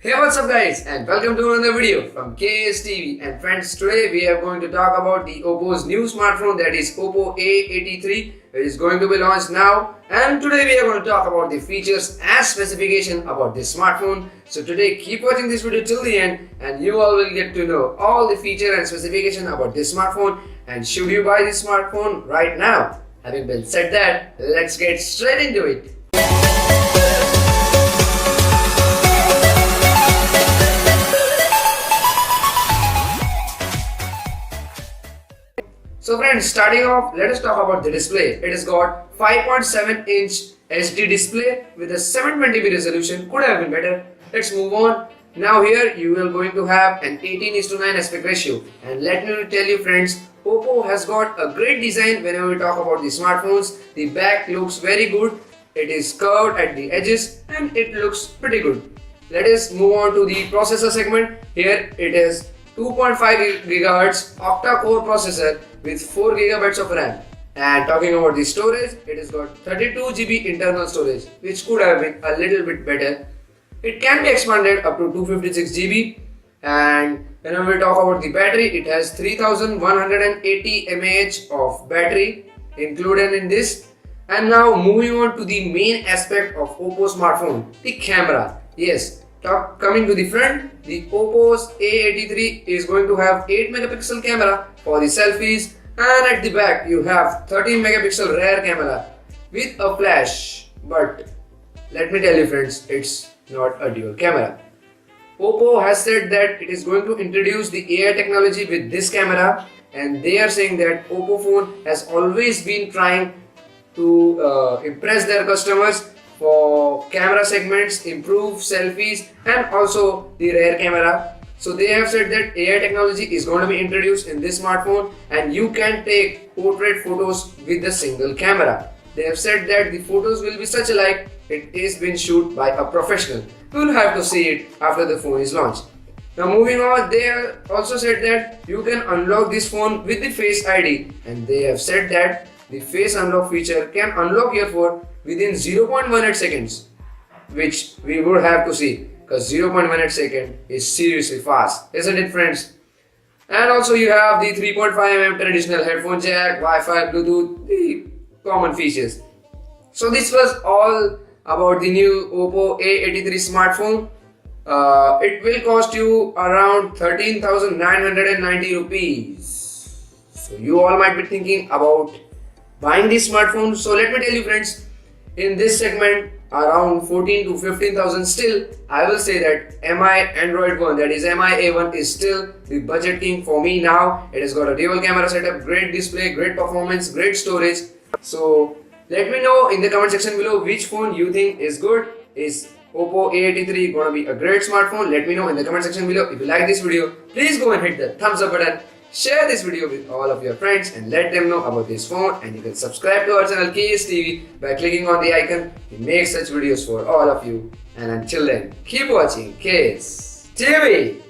Hey, what's up guys, and welcome to another video from KSTV. And friends, today we are going to talk about the Oppo's new smartphone, that is Oppo A83, which is going to be launched now. And today we are going to talk about the features and specification about this smartphone. So today keep watching this video till the end and you all will get to know all the feature and specification about this smartphone and should you buy this smartphone right now. Having been said that, let's get straight into it. So friends, starting off, let us talk about the display. It has got 5.7-inch HD display with a 720p resolution. Could have been better. Let's move on. Now here you are going to have an 18:9 aspect ratio. And let me tell you friends, Oppo has got a great design whenever we talk about the smartphones. The back looks very good. It is curved at the edges and it looks pretty good. Let us move on to the processor segment. Here it is 2.5 GHz octa-core processor with 4 GB of RAM. And talking about the storage, it has got 32 GB internal storage, which could have been a little bit better. It can be expanded up to 256 GB. And whenever we talk about the battery, it has 3180 mAh of battery included in this. And now moving on to the main aspect of Oppo smartphone, the camera. Yes. Coming to the front, the Oppo's A83 is going to have 8 megapixel camera for the selfies, and at the back you have 13 megapixel rear camera with a flash. But let me tell you friends, it's not a dual camera. Oppo has said that it is going to introduce the AI technology with this camera, and they are saying that Oppo phone has always been trying to impress their customers for camera segments, improve selfies and also the rear camera. So they have said that AI technology is going to be introduced in this smartphone and you can take portrait photos with a single camera. They have said that the photos will be such like it is been shot by a professional. We will have to see it after the phone is launched. Now moving on, they have also said that you can unlock this phone with the Face ID, and they have said that the face unlock feature can unlock your phone within 0.18 seconds, which we would have to see because 0.18 second is seriously fast, isn't it friends? And also you have the 3.5mm traditional headphone jack, Wi-Fi, Bluetooth, the common features. So this was all about the new Oppo A83 smartphone. It will cost you around 13,990 rupees. So you all might be thinking about buying this smartphone. So let me tell you friends, in this segment around 14 to 15,000 still, I will say that MI Android one, that is MI A1 is still the budget king for me now. It has got a dual camera setup, great display, great performance, great storage. So let me know in the comment section below which phone you think is good. Is Oppo A83 gonna be a great smartphone? Let me know in the comment section below. If you like this video, please go and hit the thumbs up button. Share this video with all of your friends and let them know about this phone, and you can subscribe to our channel KSTV by clicking on the icon. We make such videos for all of you, and until then keep watching KSTV.